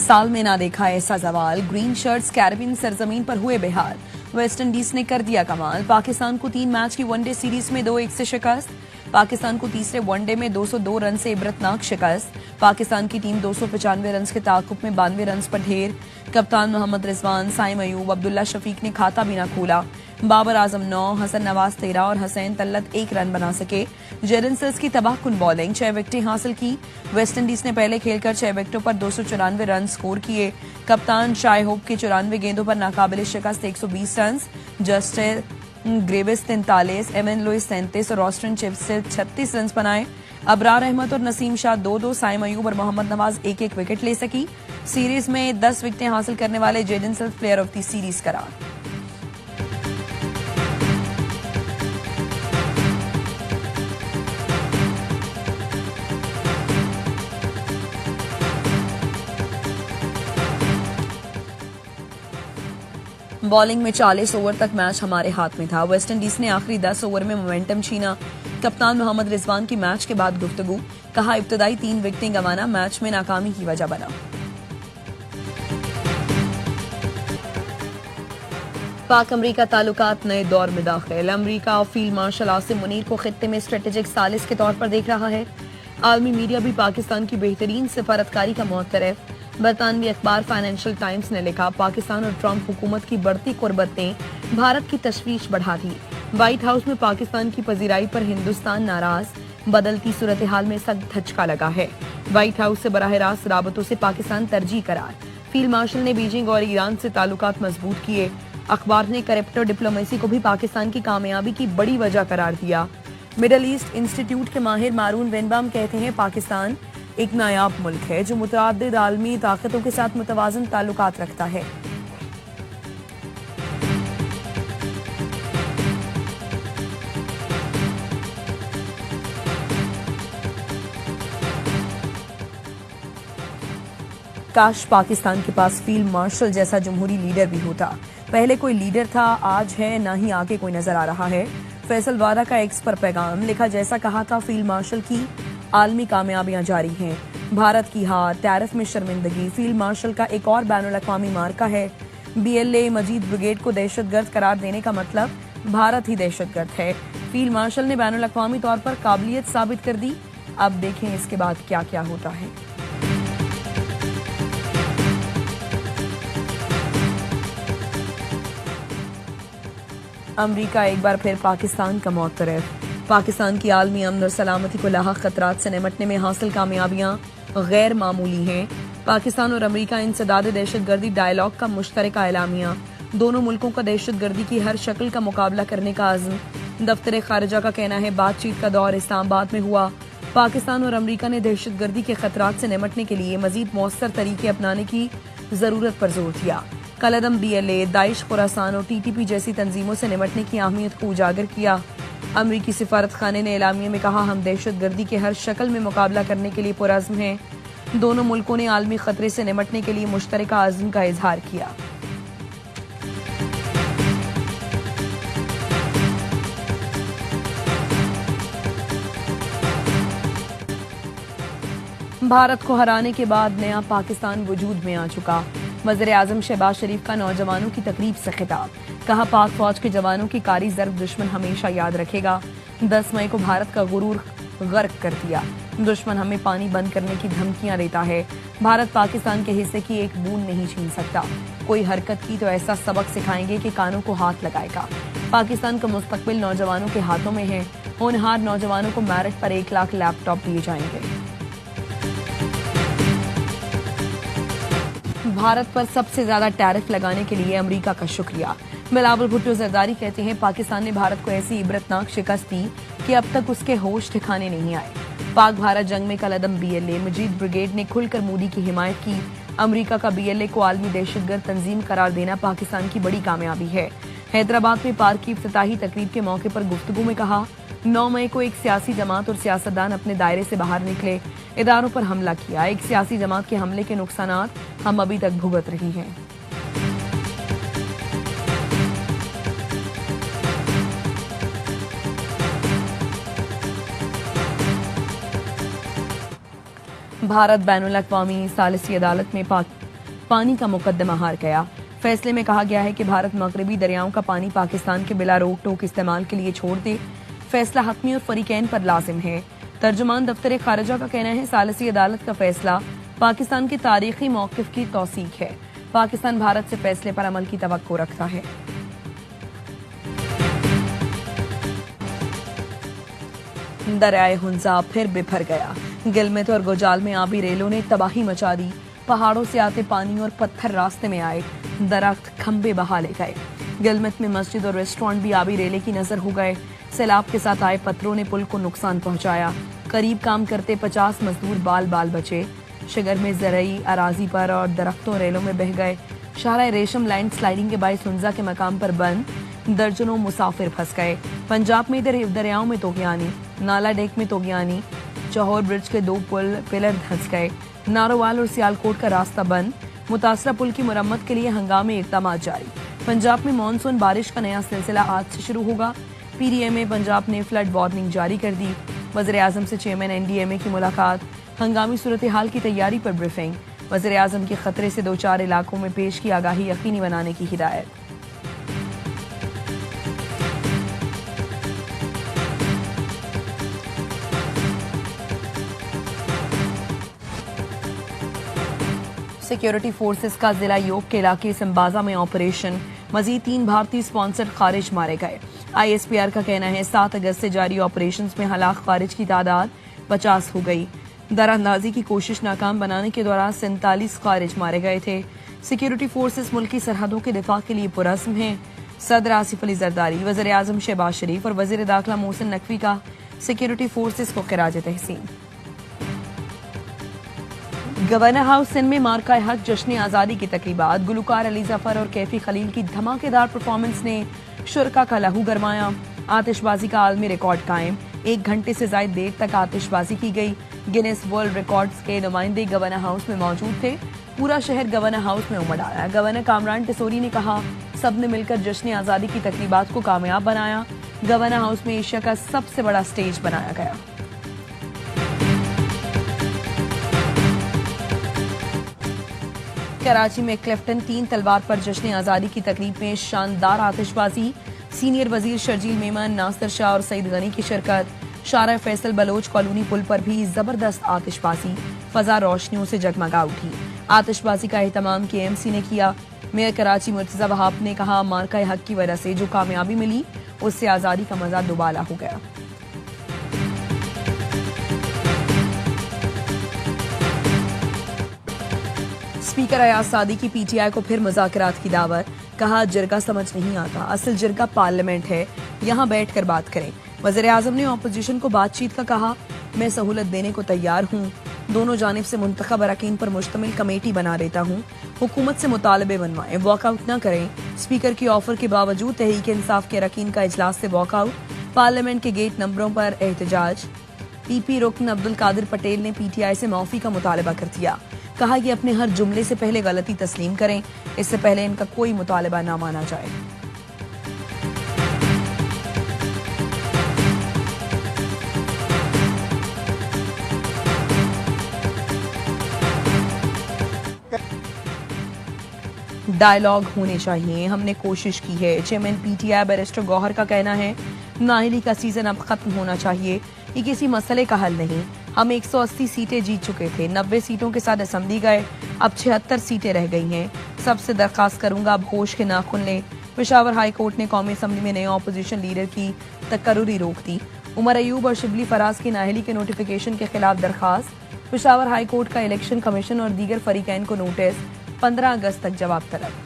साल में ना देखा ऐसा जवाल, ग्रीन शर्ट्स कैरेबियन सरजमीन पर हुए बेहाल। वेस्ट इंडीज ने कर दिया कमाल, पाकिस्तान को 3 मैच की वनडे सीरीज में 2-1 से शिकस्त। पाकिस्तान को तीसरे वनडे में 202 रन से इबरतनाक शिकस्त। पाकिस्तान की टीम 295 रन के ताकुब में 92 रन पर ढेर। कप्तान मोहम्मद रिजवान, साइम अयूब, अब्दुल्ला शफीक ने खाता भी ना खोला। बाबर आजम 9, हसन नवाज 13 और हसैन तल्लत 1 रन बना सके। जेडन सिल्स की तबाहकुन बॉलिंग, 6 विकेटें हासिल की। वेस्ट इंडीज ने पहले खेलकर 6 विकेटों पर 294 रन स्कोर किए। कप्तान शाय होप के 94 गेंदों पर नाकाबिल शिकस्त 120 run. Justin Greaves 43, Evin Lewis 37 और ऑस्टिन चिप्स से 36 रन बनाए। अबरार अहमद और नसीम शाह 2-2, साइम अयूब और मोहम्मद नवाज 1-1 विकेट ले सकी। सीरीज में 10 विकेटें हासिल करने वाले Jayden Seales player of the series करार। बॉलिंग में 40 ओवर तक मैच हमारे हाथ में था। वेस्ट इंडीज ने आखिरी 10 ओवर में मोमेंटम छीना। कप्तान मोहम्मद रिजवान की मैच के बाद गुफ्तगू, कहा इब्तदाई 3 विकेटें गंवाना मैच में नाकामी की वजह बना। पाक अमरीका ताल्लुकात नए दौर में दाखिल। अमरीका और फील्ड मार्शल आसिम मुनीर को खित्ते में स्ट्रेटेजिक सालिस के तौर पर देख रहा है। आलमी मीडिया भी पाकिस्तान की बेहतरीन सिफारतकारी का मुअतरफ। बरतानवी अखबार फाइनेंशियल टाइम्स ने लिखा, पाकिस्तान और ट्रंप हुकूमत की बढ़ती कुर्बत ने भारत की तशवीश बढ़ा दी। व्हाइट हाउस में पाकिस्तान की पजीराई पर हिंदुस्तान नाराज, बदलती सूरत हाल में सख्त धचका लगा है। व्हाइट हाउस से बराह रास्त राबतों से पाकिस्तान तरजीह करार। फील्ड मार्शल ने बीजिंग और ईरान से ताल्लुकात मजबूत किए। अखबार ने करप्टर डिप्लोमेसी को भी पाकिस्तान की कामयाबी की बड़ी वजह करार दिया। मिडल ईस्ट इंस्टीट्यूट के माहिर मारून वेनबाम कहते हैं, पाकिस्तान एक नायाब मुल्क है जो मुतअद्दिद आलमी ताकतों के साथ मुतवाज़न ताल्लुकात रखता है। काश पाकिस्तान के पास फील्ड मार्शल जैसा जमहूरी लीडर भी होता। पहले कोई लीडर था, आज है, ना ही आगे कोई नजर आ रहा है। फैसल वारा का एक्स पर पैगाम लिखा, जैसा कहा था फील्ड मार्शल की आलमी कामयाबियां जारी हैं। भारत की हार, टैरिफ में शर्मिंदगी फील्ड मार्शल का एक और बैनुल अक़वामी मार्का है। BLA मजीद ब्रिगेड को दहशतगर्द करार देने का मतलब भारत ही दहशतगर्द है। फील्ड मार्शल ने बैनुल अक़वामी तौर पर काबिलियत साबित कर दी। अब देखें इसके बाद क्या क्या होता है। अमरीका एक बार फिर पाकिस्तान का मुअतरफ। पाकिस्तान की आलमी अमन और सलामती को लाहक खतरात से निपटने में हासिल कामयाबियां गैर मामूली हैं। पाकिस्तान और अमरीका इंसदाद दहशतगर्दी डायलॉग का मुश्तरका एलामिया। दोनों मुल्कों का दहशतगर्दी की हर शक्ल का मुकाबला करने का अज़्म। दफ्तर खारिजा का कहना है, बातचीत का दौर इस्लामाबाद में हुआ। पाकिस्तान और अमरीका ने दहशतगर्दी के खतरात से निपटने के लिए मजीद मौसर तरीके अपनाने की जरूरत पर जोर दिया। कलअदम BLA, दाइश, खुरासान और TTP जैसी तंजीमों से निपटने की अहमियत को उजागर किया। अमरीकी सिफारत खाने ने एलामिया में कहा, हम दहशतगर्दी के हर शक्ल में मुकाबला करने के लिए पुरअज़्म हैं। दोनों मुल्कों ने आलमी खतरे से निपटने के लिए मुश्तरका अज़्म का इजहार किया। भारत को हराने के बाद नया पाकिस्तान वजूद में आ चुका। वज़ीर आज़म शहबाज शरीफ का नौजवानों की तकरीब से खिताब, कहा पाक फौज के जवानों की कारी ज़र्ब दुश्मन हमेशा याद रखेगा। 10 मई को भारत का गुरूर गर्क कर दिया। दुश्मन हमें पानी बंद करने की धमकियां देता है। भारत पाकिस्तान के हिस्से की एक बूंद नहीं छीन सकता। कोई हरकत की तो ऐसा सबक सिखाएंगे कि कानों को हाथ लगाएगा। पाकिस्तान का मुस्तकबिल नौजवानों के हाथों में है। होनहार नौजवानों को मेरिट पर 1 लाख लैपटॉप दिए जाएंगे। भारत पर सबसे ज्यादा टैरिफ लगाने के लिए अमेरिका का शुक्रिया। बिलावल भुट्टो जरदारी कहते हैं, पाकिस्तान ने भारत को ऐसी इबरतनाक शिकस्त दी कि अब तक उसके होश ठिकाने नहीं आए। पाक भारत जंग में कलअदम BLA, मजीद ब्रिगेड ने खुलकर मोदी की हिमायत की। अमेरिका का BLA को आलमी दहशतगर्द तंजीम करार देना पाकिस्तान की बड़ी कामयाबी है। हैदराबाद में पार्क की इफ्तिताही तकरीब के मौके पर गुफ्तगू में कहा, 9 मई को एक सियासी जमात और सियासतदान अपने दायरे से बाहर निकले, इदारों पर हमला किया। एक सियासी जमात के हमले के नुकसानात हम अभी तक भुगत रही हैं। भारत बैनुल अक़वामी सालिसी अदालत में पानी का मुकदमा हार गया। फैसले में कहा गया है कि भारत मगरबी दरियाओं का पानी पाकिस्तान के बिला रोक टोक इस्तेमाल के लिए छोड़ दे। फैसला हतमी और फरीकैन पर लाजिम है। तर्जुमान दफ्तर खारजा का कहना है सालिसी अदालत का फैसला पाकिस्तान के तारीखी मौक़िफ़ की तौसीक है। पाकिस्तान भारत से फैसले पर अमल की तवक्को रखता है। दरियाए हुंजा फिर बिफर गया। गिलमित और गोजाल में आबी रेलों ने तबाही मचा दी। पहाड़ों से आते पानी और पत्थर रास्ते में आए, दरख्त खंबे बहा ले गए। गिलमित में मस्जिद और रेस्टोरेंट भी आबी रेले की नजर हो गए। सैलाब के साथ आए पत्थरों ने पुल को नुकसान पहुंचाया। करीब काम करते 50 मजदूर बाल बाल बचे। शिगर में जरई अराजी पर और दरख्तों रेलों में बह गए। शाहराह रेशम लैंड स्लाइडिंग के बायस हुंजा के मकाम पर बंद, दर्जनों मुसाफिर फंस गए। पंजाब में दरियाओं में तोगियानी, नाला डेक में तोगियानी, चौहर ब्रिज के 2 पुल पिलर धंस गए। नारोवाल और सियालकोट का रास्ता बंद। मुतासरा पुल की मुरम्मत के लिए हंगामी इक़दाम जारी। पंजाब में मानसून बारिश का नया सिलसिला आज से शुरू होगा। पीडीएमए पंजाब ने फ्लड वार्निंग जारी कर दी। वज़ीर-ए-आज़म से चेयरमैन एनडीएमए की मुलाकात। हंगामी सूरत हाल की तैयारी पर ब्रीफिंग। वज़ीर-ए-आज़म के खतरे से 2-4 इलाकों में पेश की आगाही यकीनी बनाने की हिदायत। सिक्योरिटी फोर्सेस का जिला योग के इलाके संबाजा में ऑपरेशन। मजीद 3 भारतीय स्पॉन्सर्ड खारिज मारे गए। आईएसपीआर का कहना है 7 अगस्त से जारी ऑपरेशंस में हलाक खारिज की तादाद 50 हो गई। दरांदाजी की कोशिश नाकाम बनाने के दौरान 47 खारिज मारे गए थे। सिक्योरिटी फोर्सेस मुल्की सरहदों के दिफा के लिए पुरज़्म हैं। सदर आसिफ अली जरदारी, वज़ीर-ए-आज़म शहबाज शरीफ और वज़ीर दाखिला मोहसिन नकवी का सिक्योरिटी फोर्सेस को खिराज तहसीन। गवर्नर हाउस सिंध में मार्का हक जश्न आज़ादी की तकरीबात। गुलकार अली जफर और कैफी खलील की धमाकेदार परफॉर्मेंस ने शुरका का लहू गरमाया। आतिशबाजी का आलमी रिकॉर्ड कायम। 1 घंटे से ज्यादा देर तक आतिशबाजी की गई। गिनेस वर्ल्ड रिकॉर्ड्स के नुमाइंदे गवर्नर हाउस में मौजूद थे। पूरा शहर गवर्नर हाउस में उमड़ आया। गवर्नर कामरान टिसोरी ने कहा, सबने मिलकर जश्न आज़ादी की तकरीबात को कामयाब बनाया। गवर्नर हाउस में एशिया का सबसे बड़ा स्टेज बनाया गया। कराची में क्लिफ्टन 3 तलवार पर जश्न आज़ादी की तकरीब में शानदार आतिशबाजी। सीनियर वजीर शर्जील मेमन, नासिर शाह और सईद गनी की शिरकत। शारा फैसल बलोच कॉलोनी पुल पर भी जबरदस्त आतिशबाजी। फजा रोशनियों से जगमगा उठी। आतिशबाजी का एहतमाम केएमसी ने किया। मेयर कराची मुर्तजा वहाब ने कहा, मार्का हक की वजह से जो कामयाबी मिली उससे आज़ादी का मजा दुबाला हो गया। स्पीकर अयाज सादी की पीटीआई को फिर मुज़ाकरात की दावत। कहा, जिरगा समझ नहीं आता, असल जिरगा पार्लियामेंट है, यहाँ बैठकर बात करें। वज़ीर-ए-आज़म ने ऑपोजिशन को बातचीत का कहा, मैं सहूलत देने को तैयार हूँ। दोनों जानिब से मुंतखब अरकान पर मुश्तमिल कमेटी बना देता हूँ। हुकूमत से मुतालबे बनवाएं, वॉकआउट न करें। स्पीकर की ऑफर के बावजूद तहरीक इंसाफ के अरकान का इजलास से वॉकआउट। पार्लियामेंट के गेट नंबरों पर एहतजाज। पीपी रुकन अब्दुल कादिर पटेल ने पीटीआई से माफी का मुतालबा कर दिया। कहा कि अपने हर जुमले से पहले गलती तस्लीम करें, इससे पहले इनका कोई मुतालबा ना माना जाए। डायलॉग होने चाहिए, हमने कोशिश की है। चेयरमैन पीटीआई बैरिस्टर गौहर का कहना है, नाअहली का सीजन अब खत्म होना चाहिए। ये किसी मसले का हल नहीं। हम 180 सीटें जीत चुके थे। 90 सीटों के साथ असेंबली गए, अब 76 सीटें रह गई हैं। सबसे दरखास्त करूंगा, अब होश के नाखुन लें। पेशावर हाई कोर्ट ने कौमी असेंबली में नए अपोजिशन लीडर की तकर्रुरी रोक दी। उमर अयूब और शिबली फराज की नाअहली के नोटिफिकेशन के खिलाफ दरखास्त। पेशावर हाई कोर्ट का इलेक्शन कमीशन और दीगर फरीकैन को नोटिस। 15 अगस्त तक जवाब तलब।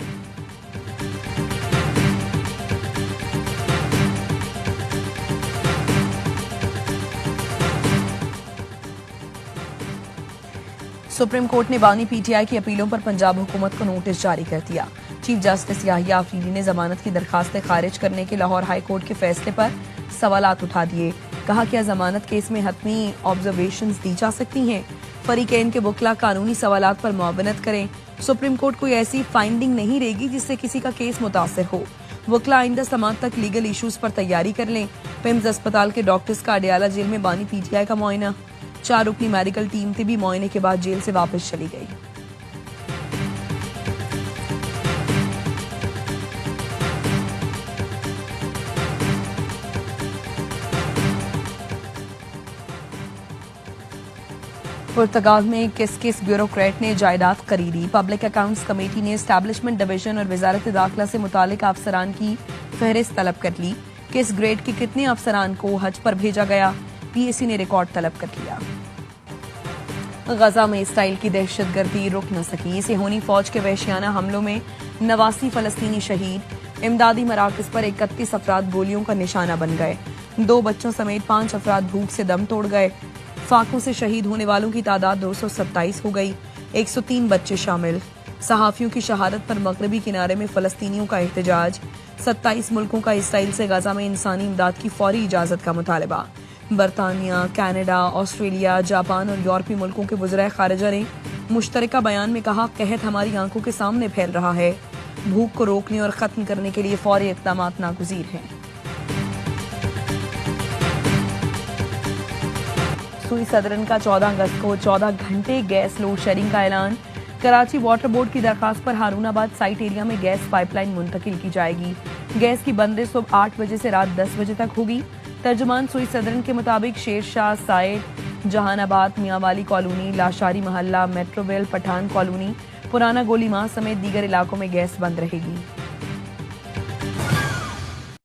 सुप्रीम कोर्ट ने बानी पीटीआई की अपीलों पर पंजाब हुकूमत को नोटिस जारी कर दिया। चीफ जस्टिस याहिया अफरीदी ने जमानत की दरखास्तें खारिज करने के लाहौर हाई कोर्ट के फैसले पर सवालात उठा दिए। कहा, क्या जमानत केस में हतमी ऑब्जर्वेशंस दी जा सकती हैं? फरीकैन के वकला कानूनी सवालात पर मुआवनत करें। सुप्रीम कोर्ट कोई ऐसी फाइंडिंग नहीं रहेगी जिससे किसी का केस मुतासर हो। वकला आइंदा समात तक लीगल इशूज पर तैयारी कर लें। पिम्स अस्पताल के डॉक्टर्स का अडियाला जेल में बानी पीटीआई का मुआयना। 4 रुकनी मेडिकल टीम भी मुआयने के बाद जेल से वापस चली गई। पुर्तगाल में किस ब्यूरोक्रेट ने जायदाद खरीदी। पब्लिक अकाउंट्स कमेटी ने एस्टैब्लिशमेंट डिवीजन और वजारत दाखिला से मुतालिक अफसरान की फहरिस्त तलब कर ली। किस ग्रेड के कितने अफसरान को हज पर भेजा गया, पीएसी ने रिकॉर्ड तलब कर लिया। गजा में इसराइल की दहशतगर्दी रुक न सकी। सिहोनी फौज के वहशियाना हमलों में 89 फलस्तीनी शहीद। इमदादी मराकज पर 31 अफराद गोलियों का निशाना बन गए। 2 बच्चों समेत 5 अफराद भूख से दम तोड़ गए। फाकों से शहीद होने वालों की तादाद 227 हो गई। 103 बच्चे शामिल। सहाफियों की शहादत पर मगरबी किनारे में फलस्तीनियों का एहतजाज। 27 मुल्कों का इसराइल से गजा में इंसानी इमदाद की फौरी इजाजत का मुतालबा। बरतानिया, कनाडा, ऑस्ट्रेलिया, जापान और यूरोपीय मुल्कों के वज़राए खारिजा ने मुश्तरका बयान में कहा, कहत हमारी आंखों के सामने फैल रहा है। भूख को रोकने और खत्म करने के लिए फौरी इक़दाम नागुज़ीर हैं। सुई सदरन का 14 अगस्त को 14 घंटे गैस लोड शेडिंग का ऐलान। कराची वाटर बोर्ड की दरखास्त पर हारूनाबाद साइट एरिया में गैस पाइपलाइन मुंतकिल की जाएगी। गैस की बंदिश सुबह 8 बजे से रात 10 बजे तक होगी। तर्जुमान सुई सदरन के मुताबिक शेरशाह साइट, जहानाबाद, मियांवाली कॉलोनी, लाशारी महल्ला, मेट्रोवेल, पठान कॉलोनी, पुराना गोली माह समेत दीगर इलाकों में गैस बंद रहेगी।